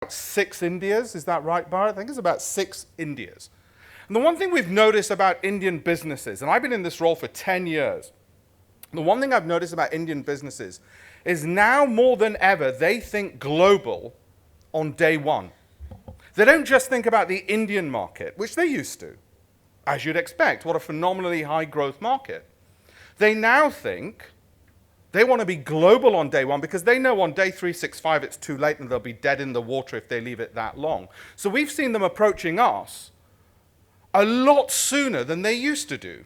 6 Indias. Is that right, Bharat? I think it's about 6 Indias. And the one thing we've noticed about Indian businesses, and I've been in this role for 10 years, the one thing I've noticed about Indian businesses is now more than ever, they think global on day one. They don't just think about the Indian market, which they used to, as you'd expect. What a phenomenally high growth market. They now think they want to be global on day one because they know on day 365 it's too late and they'll be dead in the water if they leave it that long. So we've seen them approaching us a lot sooner than they used to do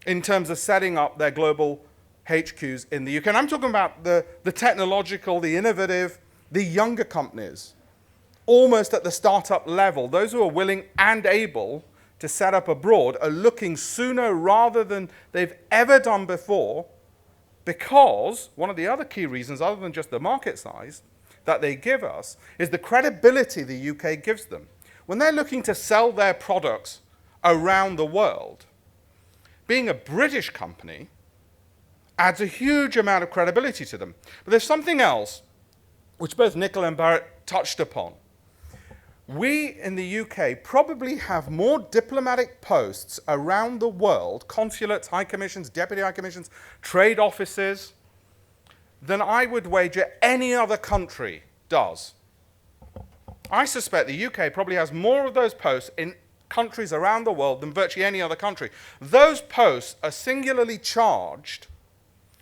in terms of setting up their global HQs in the UK. And I'm talking about the technological, the innovative, the younger companies, almost at the startup level. Those who are willing and able to set up abroad are looking sooner rather than they've ever done before, because one of the other key reasons, other than just the market size, that they give us is the credibility the UK gives them. When they're looking to sell their products around the world, being a British company adds a huge amount of credibility to them. But there's something else which both Nicola and Bharat touched upon. We in the UK probably have more diplomatic posts around the world, consulates, high commissions, deputy high commissions, trade offices, than I would wager any other country does. I suspect the UK probably has more of those posts in countries around the world than virtually any other country. Those posts are singularly charged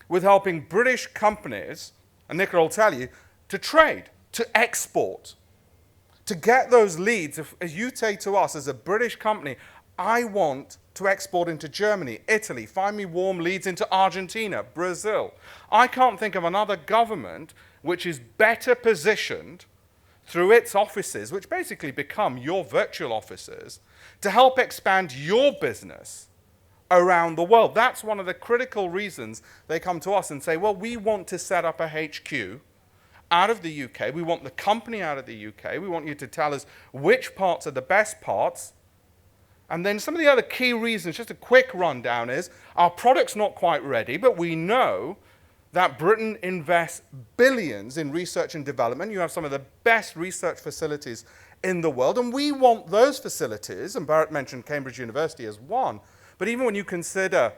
with helping British companies, and Nicola will tell you, to trade, to export, to get those leads. If you say to us as a British company, I want to export into Germany, Italy, find me warm leads into Argentina, Brazil. I can't think of another government which is better positioned through its offices, which basically become your virtual offices, to help expand your business around the world. That's one of the critical reasons they come to us and say, well, we want to set up a HQ out of the UK. We want the company out of the UK. We want you to tell us which parts are the best parts. And then some of the other key reasons, just a quick rundown, is our product's not quite ready, but we know that Britain invests billions in research and development. You have some of the best research facilities in the world, and we want those facilities, and Bharat mentioned Cambridge University as one, but even when you consider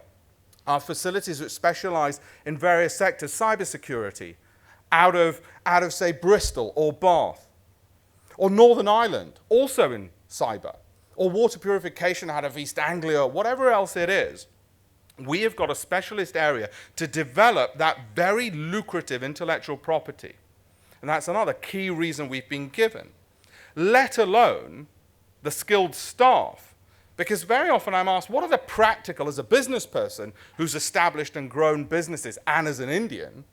our facilities which specialize in various sectors, cybersecurity, out of say, Bristol or Bath, or Northern Ireland, also in cyber, or water purification out of East Anglia, or whatever else it is, we have got a specialist area to develop that very lucrative intellectual property. And that's another key reason we've been given, let alone the skilled staff. Because very often I'm asked, what are the practical, as a business person who's established and grown businesses, and as an Indian,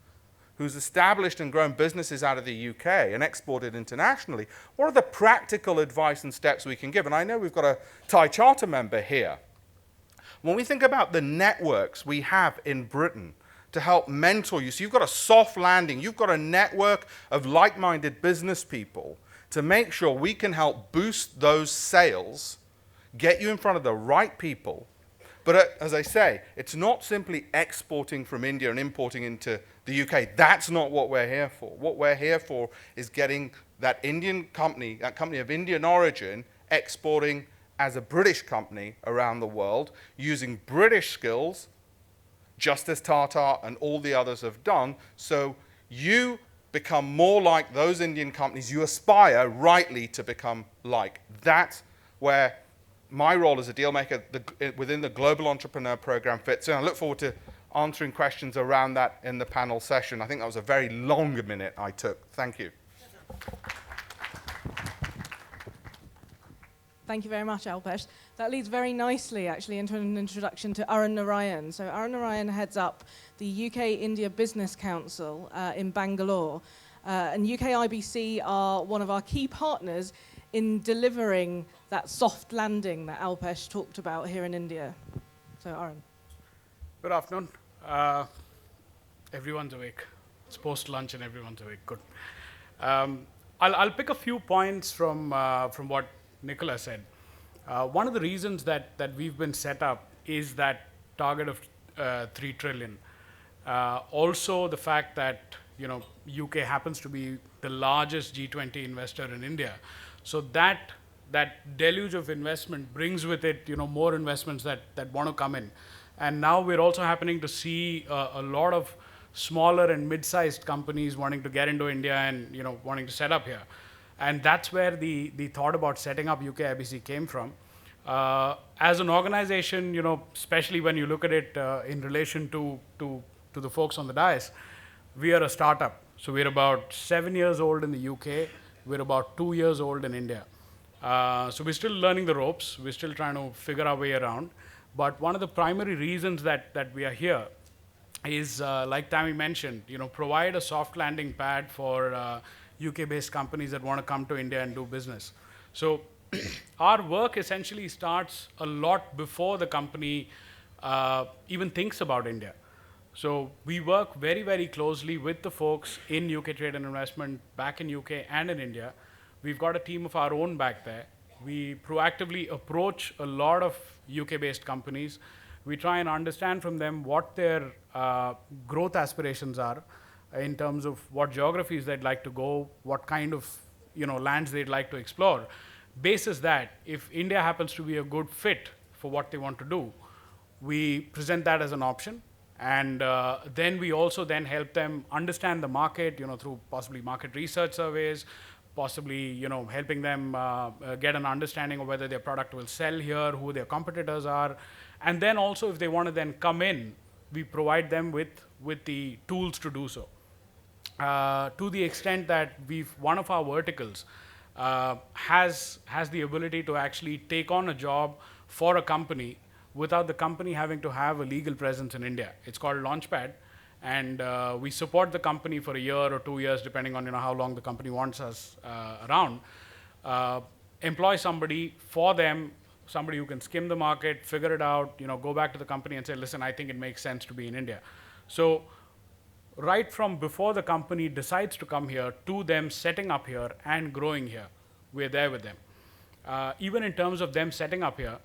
who's established and grown businesses out of the UK and exported internationally, what are the practical advice and steps we can give? And I know we've got a Thai Charter member here. When we think about the networks we have in Britain to help mentor you, so you've got a soft landing, you've got a network of like-minded business people to make sure we can help boost those sales, get you in front of the right people. But as I say, it's not simply exporting from India and importing into the UK. That's not what we're here for. What we're here for is getting that Indian company, that company of Indian origin, exporting as a British company around the world, using British skills, just as Tata and all the others have done, so you become more like those Indian companies you aspire rightly to become like. That's where my role as a deal maker within the Global Entrepreneur Program fits in. I look forward to answering questions around that in the panel session. I think that was a very long minute I took. Thank you. Thank you very much, Alpesh. That leads very nicely, actually, into an introduction to Arun Narayan. So Arun Narayan heads up the UK-India Business Council in Bangalore. And UK IBC are one of our key partners in delivering that soft landing that Alpesh talked about here in India. So Arun. Good afternoon. Everyone's awake. It's post-lunch and everyone's awake. Good. I'll pick a few points from what Nicola said. One of the reasons that we've been set up is that target of 3 trillion. Also the fact that UK happens to be the largest G20 investor in India. So that deluge of investment brings with it, more investments that want to come in. And now we're also happening to see a lot of smaller and mid-sized companies wanting to get into India and wanting to set up here. And that's where the thought about setting up UK IBC came from. As an organization, especially when you look at it in relation to the folks on the dais, we are a startup. So we're about 7 years old in the UK. We're about 2 years old in India. So we're still learning the ropes. We're still trying to figure our way around. But one of the primary reasons that we are here is, like Tammy mentioned, provide a soft landing pad for UK-based companies that want to come to India and do business. So our work essentially starts a lot before the company even thinks about India. So we work very, very closely with the folks in UK Trade and Investment back in UK and in India. We've got a team of our own back there. We proactively approach a lot of UK-based companies. We try and understand from them what their growth aspirations are in terms of what geographies they'd like to go, what kind of lands they'd like to explore. Basis that, if India happens to be a good fit for what they want to do, we present that as an option. And then we also then help them understand the market, through possibly market research surveys, possibly, helping them get an understanding of whether their product will sell here, who their competitors are. And then also, if they want to then come in, we provide them with the tools to do so. To the extent that one of our verticals has the ability to actually take on a job for a company without the company having to have a legal presence in India. It's called Launchpad, and we support the company for a year or 2 years, depending on how long the company wants us around. Employ somebody for them, somebody who can skim the market, figure it out, go back to the company and say, listen, I think it makes sense to be in India. So right from before the company decides to come here to them setting up here and growing here, we're there with them. Even in terms of them setting up here,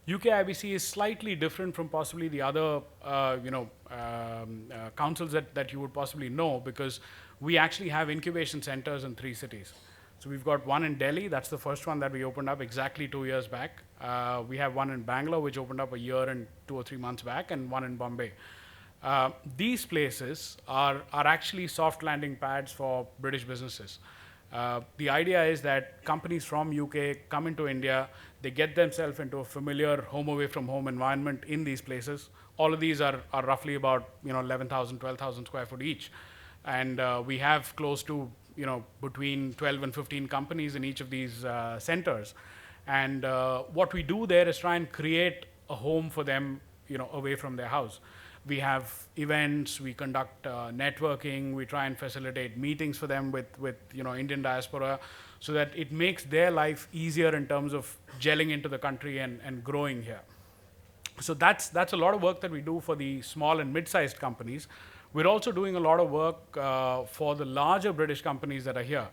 UK IBC is slightly different from possibly the other councils that you would possibly know, because we actually have incubation centers in 3 cities. So we've got one in Delhi. That's the first one that we opened up exactly 2 years back. We have one in Bangalore, which opened up a year and 2 or 3 months back, and one in Bombay. These places are actually soft landing pads for British businesses. The idea is that companies from UK come into India, they get themselves into a familiar home away from home environment in these places. All of these are roughly about 11,000, 12,000 square foot each. And we have close to between 12 and 15 companies in each of these centers. And what we do there is try and create a home for them away from their house. We have events, we conduct networking, we try and facilitate meetings for them with Indian diaspora, so that it makes their life easier in terms of gelling into the country and growing here. So that's a lot of work that we do for the small and mid-sized companies. We're also doing a lot of work for the larger British companies that are here.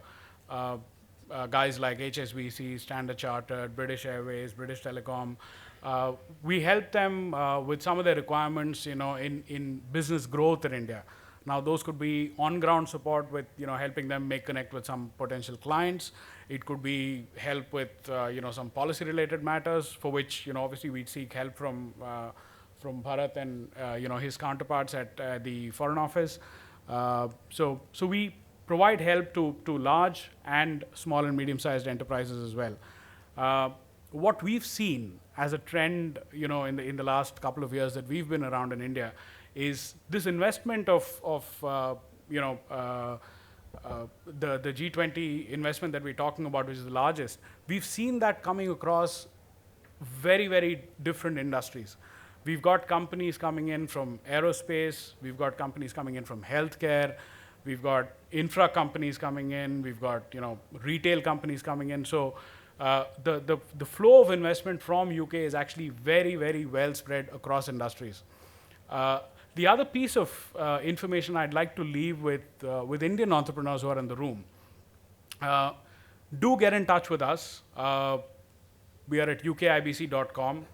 Guys like HSBC, Standard Chartered, British Airways, British Telecom. We help them with some of their requirements, in business growth in India. Now, those could be on-ground support with, helping them make connect with some potential clients. It could be help with, some policy-related matters, for which, obviously we'd seek help from Bharat and, his counterparts at the Foreign Office. So we provide help to large and small and medium-sized enterprises as well. What we've seen as a trend, in the last couple of years that we've been around in India, is this investment of the G20 investment that we're talking about, which is the largest. We've seen that coming across very, very different industries. We've got companies coming in from aerospace. We've got companies coming in from healthcare. We've got infra companies coming in. We've got retail companies coming in. So the flow of investment from UK is actually very, very well spread across industries. The other piece of information I'd like to leave with Indian entrepreneurs who are in the room, do get in touch with us. We are at ukibc.com.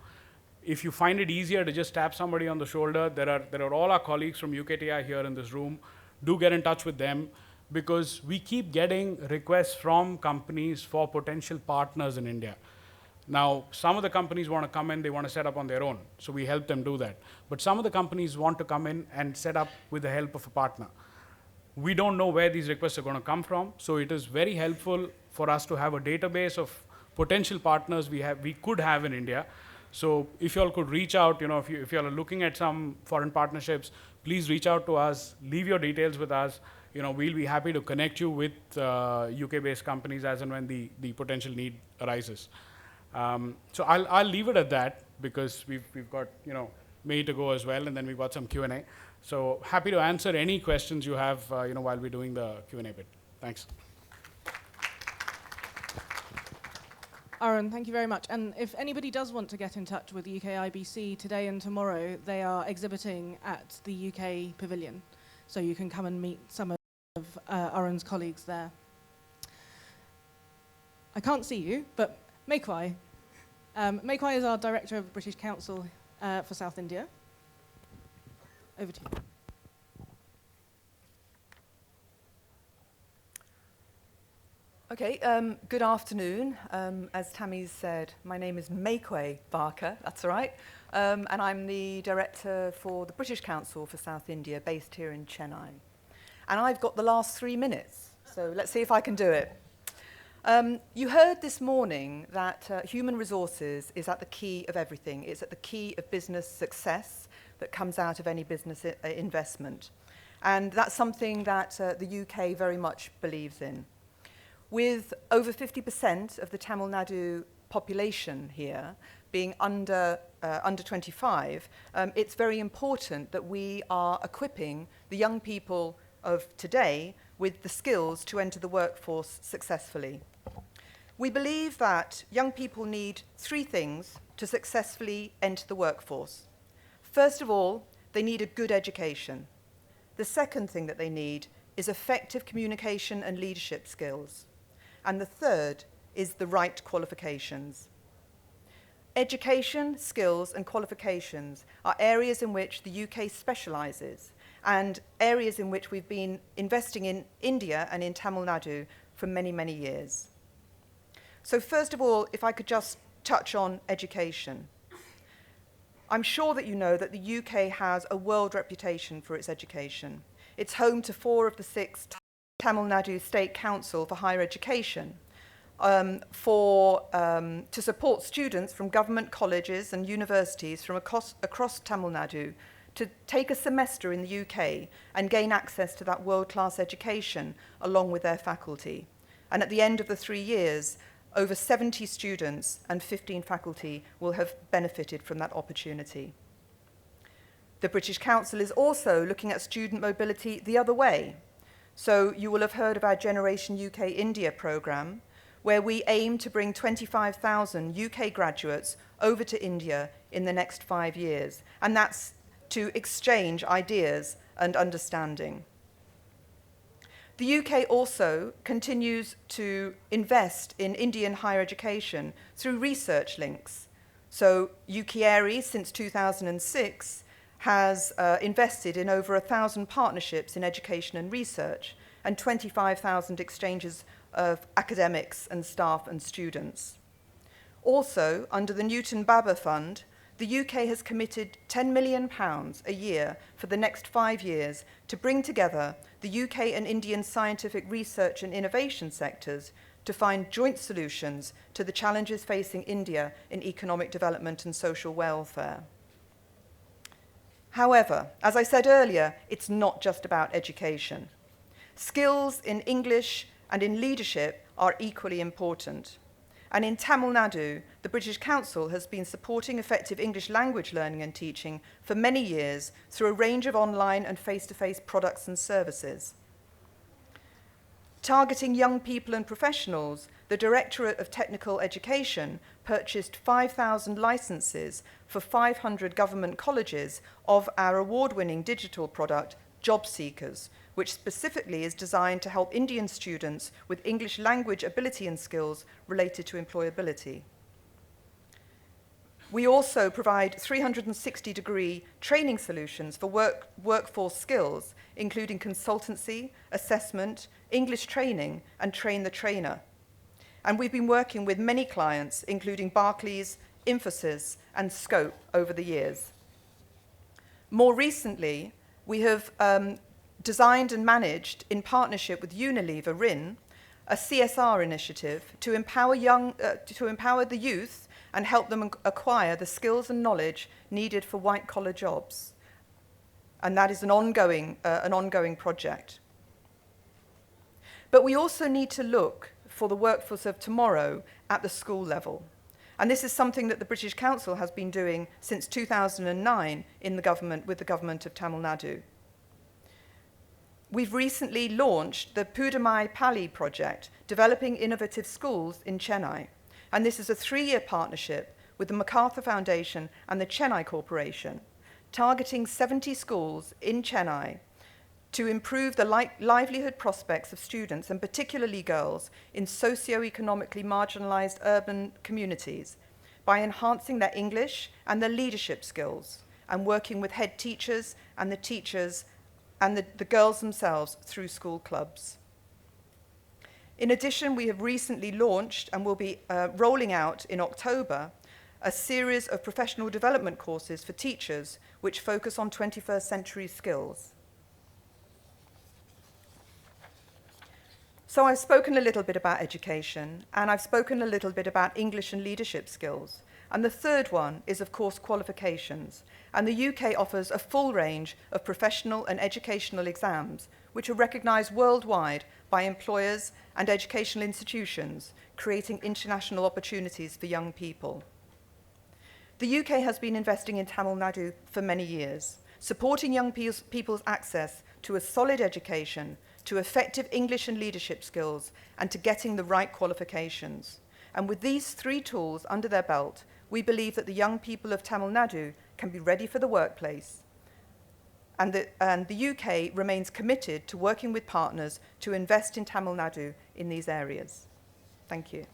If you find it easier to just tap somebody on the shoulder, there are all our colleagues from UKTI here in this room. Do get in touch with them. because we keep getting requests from companies for potential partners in India. Now, some of the companies want to come in, they want to set up on their own, so we help them do that. But some of the companies want to come in and set up with the help of a partner. We don't know where these requests are going to come from, so it is very helpful for us to have a database of potential partners we could have in India. So if you all could reach out, if you all are looking at some foreign partnerships, please reach out to us, leave your details with us. We'll be happy to connect you with UK-based companies as and when the potential need arises. So I'll leave it at that, because we've got May to go as well, and then we've got some Q&A. So happy to answer any questions you have while we're doing the Q&A bit. Thanks. Arun, thank you very much. And if anybody does want to get in touch with UK IBC today and tomorrow, they are exhibiting at the UK Pavilion. So you can come and meet some of Arun's colleagues there. I can't see you, but Mekwai. Mekwai is our Director of the British Council for South India. Over to you. Okay, good afternoon. As Tammy said, my name is Mekwai Barker, that's all right. And I'm the Director for the British Council for South India, based here in Chennai. And I've got the last 3 minutes, so let's see if I can do it. You heard this morning that human resources is at the key of everything. It's at the key of business success that comes out of any business investment. And that's something that the UK very much believes in. With over 50% of the Tamil Nadu population here being under 25, it's very important that we are equipping the young people of today with the skills to enter the workforce successfully. We believe that young people need 3 things to successfully enter the workforce. First of all, they need a good education. The second thing that they need is effective communication and leadership skills. And the third is the right qualifications. Education, skills, and qualifications are areas in which the UK specialises, and areas in which we've been investing in India and in Tamil Nadu for many, many years. So first of all, if I could just touch on education. I'm sure that you know that the UK has a world reputation for its education. It's home to 4 of the 6 Tamil Nadu State Council for Higher Education to support students from government colleges and universities from across Tamil Nadu to take a semester in the UK and gain access to that world-class education along with their faculty. And at the end of the 3 years, over 70 students and 15 faculty will have benefited from that opportunity. The British Council is also looking at student mobility the other way. So you will have heard of our Generation UK India programme, where we aim to bring 25,000 UK graduates over to India in the next 5 years, and that's to exchange ideas and understanding. The UK also continues to invest in Indian higher education through research links. So UKERI, since 2006, has invested in over 1,000 partnerships in education and research and 25,000 exchanges of academics and staff and students. Also, under the Newton Babba Fund, the UK has committed £10 million a year for the next 5 years to bring together the UK and Indian scientific research and innovation sectors to find joint solutions to the challenges facing India in economic development and social welfare. However, as I said earlier, it's not just about education. Skills in English and in leadership are equally important. And in Tamil Nadu, the British Council has been supporting effective English language learning and teaching for many years through a range of online and face-to-face products and services. Targeting young people and professionals, the Directorate of Technical Education purchased 5,000 licenses for 500 government colleges of our award-winning digital product, Job Seekers, which specifically is designed to help Indian students with English language ability and skills related to employability. We also provide 360-degree training solutions for workforce skills including consultancy, assessment, English training, and train the trainer. And we've been working with many clients, including Barclays, Infosys, and Scope over the years. More recently, we have designed and managed, in partnership with Unilever RIN, a CSR initiative to empower the youth and help them acquire the skills and knowledge needed for white-collar jobs. And that is an ongoing project. But we also need to look for the workforce of tomorrow at the school level. And this is something that the British Council has been doing since 2009 with the government of Tamil Nadu. We've recently launched the Pudamai Pali project, developing innovative schools in Chennai. And this is a 3-year partnership with the MacArthur Foundation and the Chennai Corporation, targeting 70 schools in Chennai to improve the livelihood prospects of students, and particularly girls, in socio-economically marginalized urban communities by enhancing their English and their leadership skills and working with head teachers and the teachers and the girls themselves through school clubs. In addition, we have recently launched and will be rolling out in October a series of professional development courses for teachers which focus on 21st century skills. So I've spoken a little bit about education, and I've spoken a little bit about English and leadership skills. And the third one is, of course, qualifications. And the UK offers a full range of professional and educational exams, which are recognised worldwide by employers and educational institutions, creating international opportunities for young people. The UK has been investing in Tamil Nadu for many years, supporting young people's access to a solid education, to effective English and leadership skills, and to getting the right qualifications. And with these 3 tools under their belt, we believe that the young people of Tamil Nadu can be ready for the workplace. And the UK remains committed to working with partners to invest in Tamil Nadu in these areas. Thank you.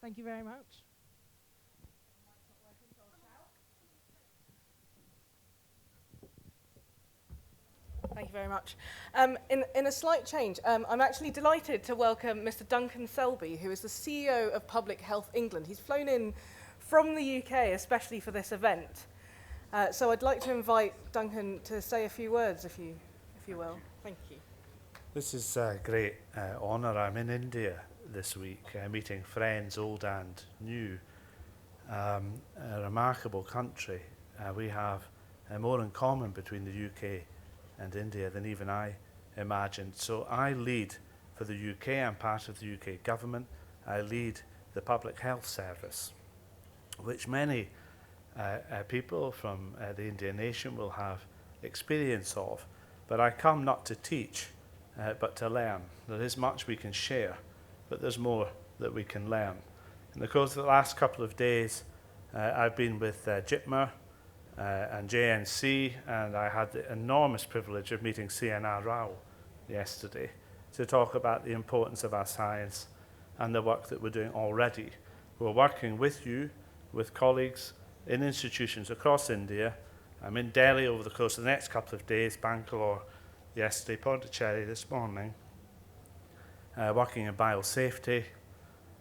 Thank you very much. Thank you very much. Thank you very much. In a slight change, I'm actually delighted to welcome Mr. Duncan Selby, who is the CEO of Public Health England. He's flown in from the UK, especially for this event. So I'd like to invite Duncan to say a few words, if you will. Thank you. This is a great honour. I'm in India this week, meeting friends old and new. A remarkable country. We have more in common between the UK and India than even I imagined. So I lead for the UK. I'm part of the UK government. I lead the Public Health Service, which many people from the Indian nation will have experience of. But I come not to teach, but to learn. There is much we can share, but there's more that we can learn. In the course of the last couple of days, I've been with JITMA and JNC, and I had the enormous privilege of meeting CNR Rao yesterday to talk about the importance of our science and the work that we're doing already. We're working with you, with colleagues in institutions across India. I'm in Delhi over the course of the next couple of days, Bangalore yesterday, Pondicherry this morning, working in biosafety,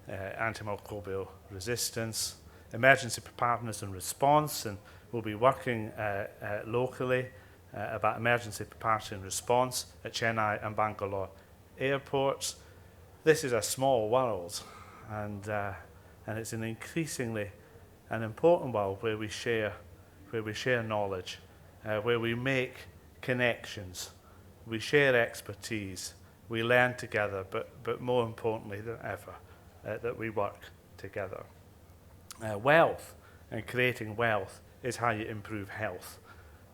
antimicrobial resistance, emergency preparedness and response, and we'll be working locally about emergency preparedness and response at Chennai and Bangalore airports. This is a small world, and it's an increasingly an important world where we share knowledge, where we make connections, we share expertise, we learn together, but more importantly than ever, that we work together. Wealth and creating wealth is how you improve health.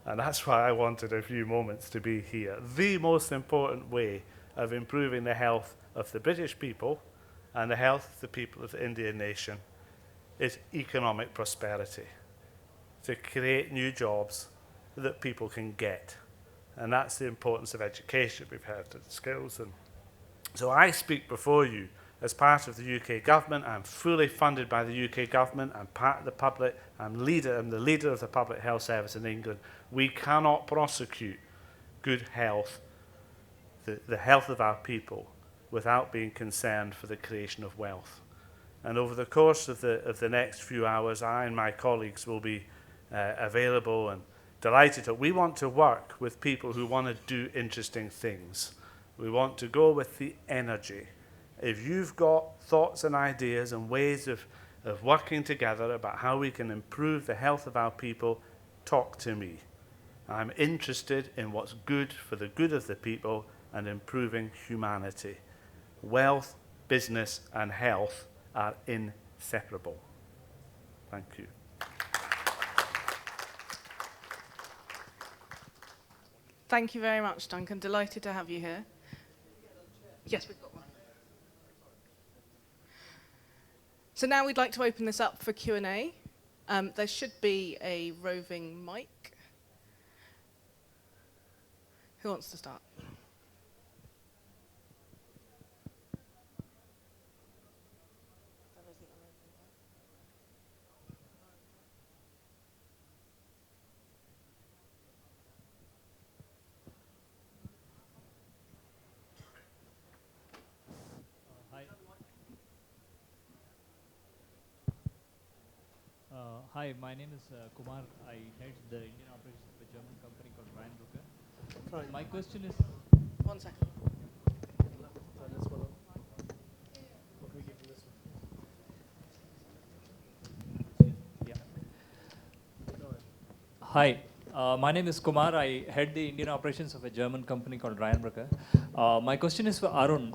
And that's why I wanted a few moments to be here. The most important way of improving the health of the British people and the health of the people of the Indian nation is economic prosperity, to create new jobs that people can get. And that's the importance of education. We've heard the skills. And so I speak before you as part of the UK government. I'm fully funded by the UK government. I'm part of the public. I'm the leader of the Public Health Service in England. We cannot prosecute good health, the health of our people, without being concerned for the creation of wealth. And over the course of the next few hours, I and my colleagues will be available and delighted to. We want to work with people who want to do interesting things. We want to go with the energy. If you've got thoughts and ideas and ways of working together about how we can improve the health of our people, talk to me. I'm interested in what's good for the good of the people and improving humanity. Wealth, business, and health are inseparable. Thank you. Thank you very much, Duncan. Delighted to have you here. Yes, we've got one. So now we'd like to open this up for Q&A. There should be a roving mic. Who wants to start? Hi, my name is Kumar. I head the Indian operations of a German company called Ryan Brooker. My question is... 1 second. Yeah. Hi, my name is Kumar. I head the Indian operations of a German company called Ryan Brooker. My question is for Arun.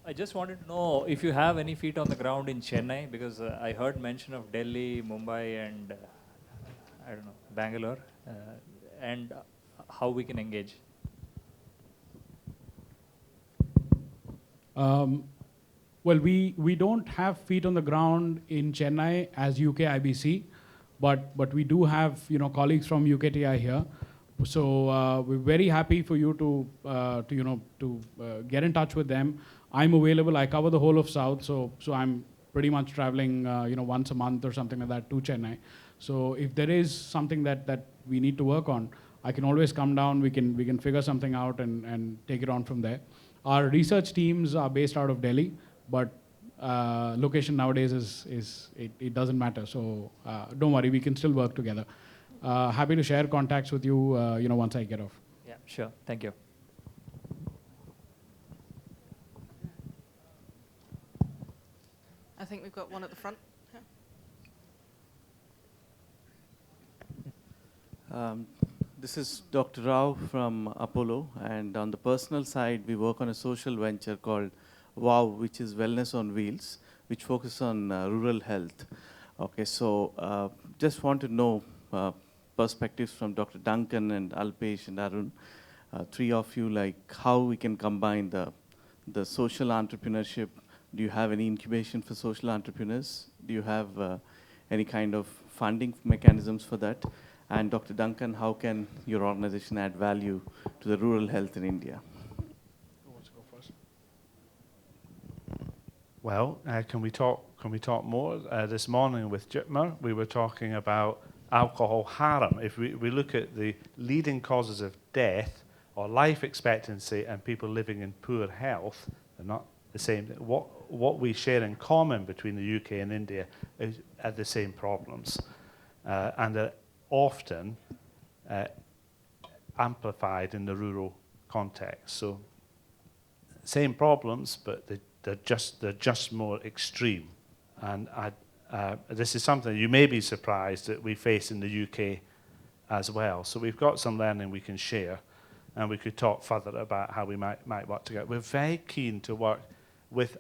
I just wanted to know if you have any feet on the ground in Chennai, because I heard mention of Delhi, Mumbai, and I don't know, Bangalore, and how we can engage. Well, we don't have feet on the ground in Chennai as UK IBC, but we do have colleagues from UKTI here. So we're very happy for you to get in touch with them. I'm available. I cover the whole of South, so I'm pretty much traveling once a month or something like that to Chennai. So if there is something that we need to work on, I can always come down. We can figure something out and take it on from there. Our research teams are based out of Delhi, but location nowadays it doesn't matter. So don't worry, we can still work together. Happy to share contacts with you, once I get off. Yeah, sure. Thank you. I think we've got one at the front. Yeah. This is Dr. Rao from Apollo, and on the personal side, we work on a social venture called WOW, which is Wellness on Wheels, which focuses on rural health. Okay, so just want to know perspectives from Dr. Duncan and Alpesh and Arun, three of you, like how we can combine the social entrepreneurship. Do you have any incubation for social entrepreneurs? Do you have any kind of funding mechanisms for that? And Dr. Duncan, how can your organization add value to the rural health in India? Who wants to go first? Well, can we talk more? This morning with Jitmer, we were talking about alcohol harm. If we look at the leading causes of death or life expectancy and people living in poor health, they're not the same. What we share in common between the UK and India are the same problems, and they're often amplified in the rural context. So same problems, but they're just more extreme. And this is something you may be surprised that we face in the UK as well. So we've got some learning we can share, and we could talk further about how we might work together. We're very keen to work with